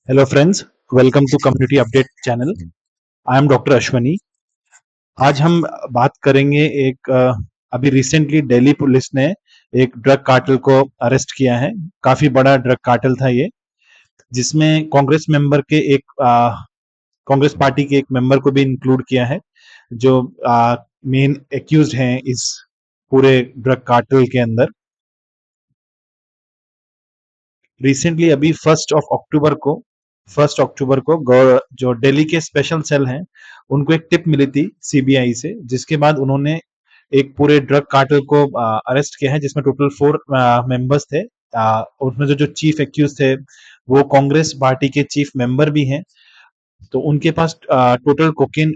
Hello friends, welcome to Community Update channel. I am Dr. Ashwani. आज हम बात करेंगे अभी रिसेंटली दिल्ली पुलिस ने एक ड्रग कार्टेल को अरेस्ट किया है। काफी बड़ा ड्रग कार्टेल था ये, जिसमें कांग्रेस पार्टी के एक मेंबर को भी इंक्लूड किया है, जो मेन एक्यूज्ड हैं इस पूरे ड्रग कार्टेल के अंदर। रिसेंटली अभी फर्स्ट अक्टूबर को जो दिल्ली के स्पेशल सेल हैं उनको एक टिप मिली थी सीबीआई से, जिसके बाद उन्होंने एक पूरे ड्रग कार्टेल को अरेस्ट किया है, जिसमें टोटल 4 मेंबर्स थे। उसमें जो जो चीफ एक्यूज थे वो कांग्रेस पार्टी के चीफ मेंबर भी हैं। तो उनके पास टोटल कोकेन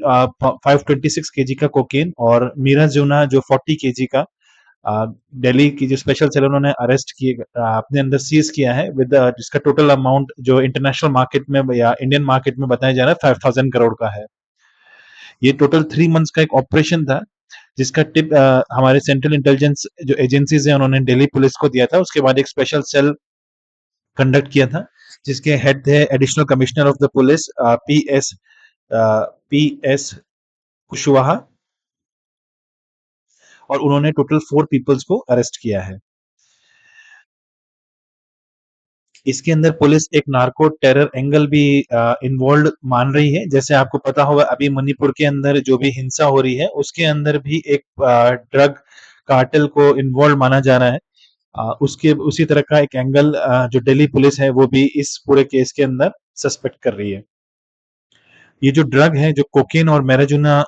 526 केजी का कोकेन और मीराजोना जो 40 केजी का दिल्ली की जो स्पेशल सेल उन्होंने अरेस्ट किए अपने अंदर सीज किया है विद जिसका टोटल अमाउंट जो इंटरनेशनल मार्केट में या इंडियन मार्केट में बताया जा रहा है 5000 करोड़ का है। ये टोटल 3 मंथ्स का एक ऑपरेशन था, जिसका टिप हमारे सेंट्रल इंटेलिजेंस जो एजेंसीज हैं उन्होंने दिल्ली पुलिस को दिया था। उसके बाद एक स्पेशल सेल कंडक्ट किया था, जिसके हेड थे additional commissioner of the police P S Kushwaha, और उन्होंने टोटल 4 पीपल्स को अरेस्ट किया है। इसके अंदर पुलिस एक नार्को टेरर एंगल भी इन्वॉल्व मान रही है। जैसे आपको पता होगा अभी मणिपुर के अंदर जो भी हिंसा हो रही है उसके अंदर भी एक ड्रग कार्टेल को इन्वॉल्व माना जा रहा है। उसके उसी तरह का एक एंगल जो दिल्ली पुलिस है वो भी इस पूरे केस के अंदर सस्पेक्ट कर रही है। ये जो ड्रग है जो कोकेन और मैराजूना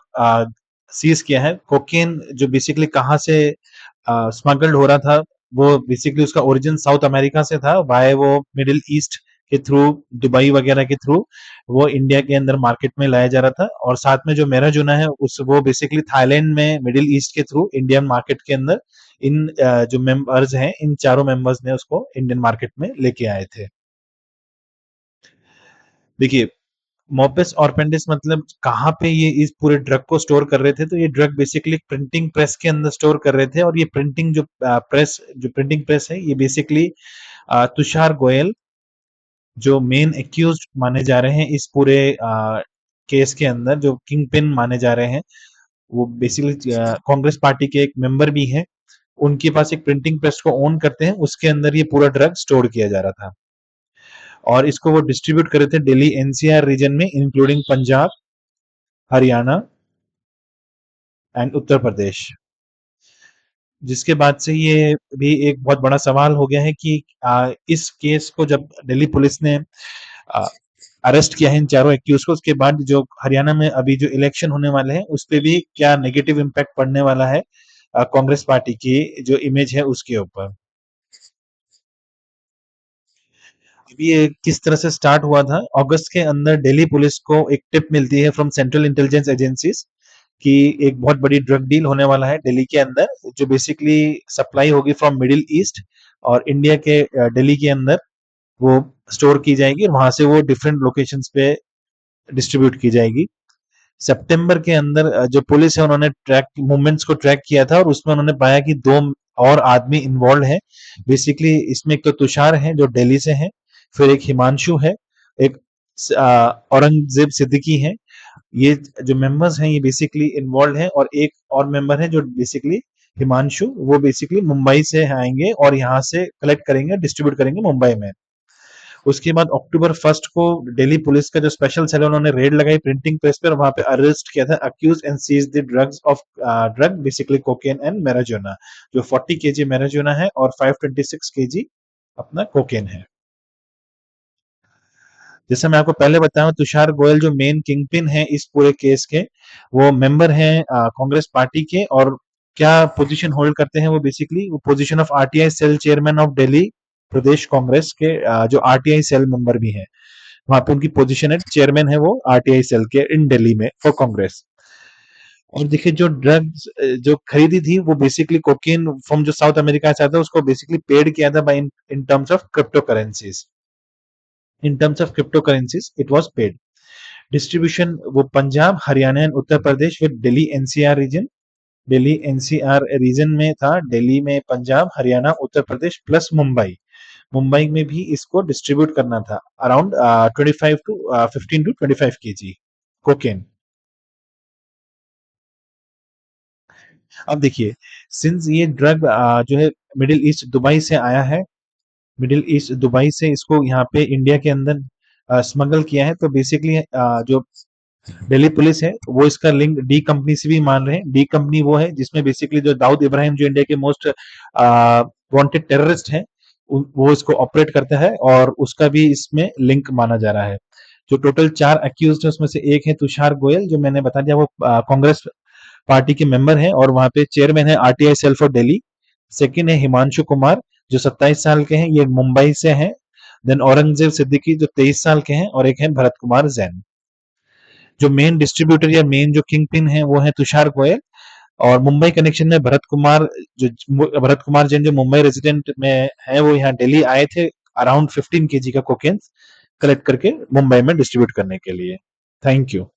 सीज किया है, कोकेन जो बेसिकली कहाँ से स्मगल्ड हो रहा था, वो बेसिकली उसका ओरिजिन साउथ अमेरिका से था, वाया वो मिडिल ईस्ट के थ्रू, दुबई वगैरह के थ्रू वो इंडिया के अंदर मार्केट में लाया जा रहा था। और साथ में जो मैराजूना है उस वो बेसिकली थाईलैंड में मिडिल ईस्ट के थ्रू इंडियन मार्केट के अंदर इन जो मेंबर्स हैं इन चारों मेंबर्स ने उसको इंडियन मार्केट में लेके आए थे। देखिए, मोपेस ऑरपेंडिस मतलब कहाँ पे ये इस पूरे ड्रग को स्टोर कर रहे थे, तो ये ड्रग बेसिकली प्रिंटिंग प्रेस के अंदर स्टोर कर रहे थे। और ये प्रिंटिंग प्रेस है, ये बेसिकली तुषार गोयल जो मेन एक्यूज माने जा रहे हैं इस पूरे केस के अंदर, जो किंग पिन माने जा रहे हैं, वो बेसिकली कांग्रेस पार्टी के एक मेंबर भी हैं। उनके पास एक प्रिंटिंग प्रेस को ओन करते हैं, उसके अंदर ये पूरा ड्रग स्टोर किया जा रहा था और इसको वो डिस्ट्रीब्यूट कर रहे थे दिल्ली एनसीआर रीजन में, इंक्लूडिंग पंजाब, हरियाणा एंड उत्तर प्रदेश। जिसके बाद से ये भी एक बहुत बड़ा सवाल हो गया है कि इस केस को जब दिल्ली पुलिस ने अरेस्ट किया है इन चारों एक्यूज को, उसके बाद जो हरियाणा में अभी जो इलेक्शन होने वाले हैं उस पर भी क्या नेगेटिव इम्पैक्ट पड़ने वाला है कांग्रेस पार्टी की जो इमेज है उसके ऊपर। अभी ये किस तरह से स्टार्ट हुआ था, अगस्त के अंदर दिल्ली पुलिस को एक टिप मिलती है फ्रॉम सेंट्रल इंटेलिजेंस एजेंसीज कि एक बहुत बड़ी ड्रग डील होने वाला है दिल्ली के अंदर, जो बेसिकली सप्लाई होगी फ्रॉम मिडिल ईस्ट और इंडिया के दिल्ली के अंदर वो स्टोर की जाएगी और वहां से वो डिफरेंट लोकेशंस पे डिस्ट्रीब्यूट की जाएगी। सितंबर के अंदर जो पुलिस है उन्होंने ट्रैक मूवमेंट्स को ट्रैक किया था और उसमें उन्होंने पाया कि 2 और आदमी इन्वॉल्व हैं। बेसिकली इसमें एक तो तुषार है जो दिल्ली से है, फिर एक हिमांशु है, एक औरंगजेब सिद्दीकी है। ये जो मेंबर्स हैं ये बेसिकली इन्वॉल्व हैं और एक और मेंबर है जो बेसिकली हिमांशु, वो बेसिकली मुंबई से आएंगे और यहाँ से कलेक्ट करेंगे, डिस्ट्रीब्यूट करेंगे मुंबई में। उसके बाद अक्टूबर 1 को दिल्ली पुलिस का जो स्पेशल सेल है उन्होंने रेड लगाई प्रिंटिंग प्रेस पर, वहां पे अरेस्ट किया था accuse and seize the drug basically cocaine and marijuana, जो 40 केजी मैराजोना है और 526 केजी अपना कोकेन है। जैसे मैं आपको पहले बताया, तुषार गोयल जो मेन किंग पिन है इस पूरे केस के, वो मेंबर हैं कांग्रेस पार्टी के, और क्या पोजीशन होल्ड करते हैं वो बेसिकली वो position of RTI cell chairman of Delhi Pradesh Congress के, जो आरटीआई सेल मेंबर भी हैं, वहां पे उनकी पोजीशन है, चेयरमैन है वो आरटीआई सेल के इन दिल्ली में फॉर कांग्रेस। और देखिए जो ड्रग्स जो खरीदी थी वो बेसिकली कोकेन फ्रॉम जो साउथ अमेरिका से आता है उसको बेसिकली पेड किया था by in terms of crypto currencies, it was paid. Distribution वो Punjab, Haryana and Uttar Pradesh with Delhi NCR region में था, दिल्ली में पंजाब, हरियाणा, उत्तर प्रदेश प्लस मुंबई। मुंबई में भी इसको डिस्ट्रीब्यूट करना था around 25 to 15 to 25 KG cocaine. अब देखिए, सिंस ये ड्रग जो है मिडिल ईस्ट दुबई से आया है, मिडिल ईस्ट दुबई से इसको यहाँ पे इंडिया के अंदर स्मगल किया है, तो बेसिकली जो दिल्ली पुलिस है वो इसका लिंक डी कंपनी से भी मान रहे हैं। डी कंपनी वो है जिसमें बेसिकली जो दाऊद इब्राहिम जो इंडिया के मोस्ट वांटेड टेररिस्ट है, वो इसको ऑपरेट करता है और उसका भी इसमें लिंक माना जा रहा है। जो टोटल 4 अक्यूज है उसमें से एक है तुषार गोयल, जो मैंने बता दिया वो कांग्रेस पार्टी के मेंबर हैं और वहां पे चेयरमैन है RTI cell for Delhi. Second है हिमांशु कुमार जो 27 साल के हैं, ये मुंबई से हैं। देन औरंगजेब सिद्दीकी जो 23 साल के हैं और एक है भरत कुमार जैन। जो मेन डिस्ट्रीब्यूटर या मेन जो किंग पिन है वो है तुषार गोयल। और मुंबई कनेक्शन में जो भरत कुमार जैन जो मुंबई रेजिडेंट में है, वो यहाँ दिल्ली आए थे अराउंड 15 केजी का कोकेन कलेक्ट करके मुंबई में डिस्ट्रीब्यूट करने के लिए। Thank you.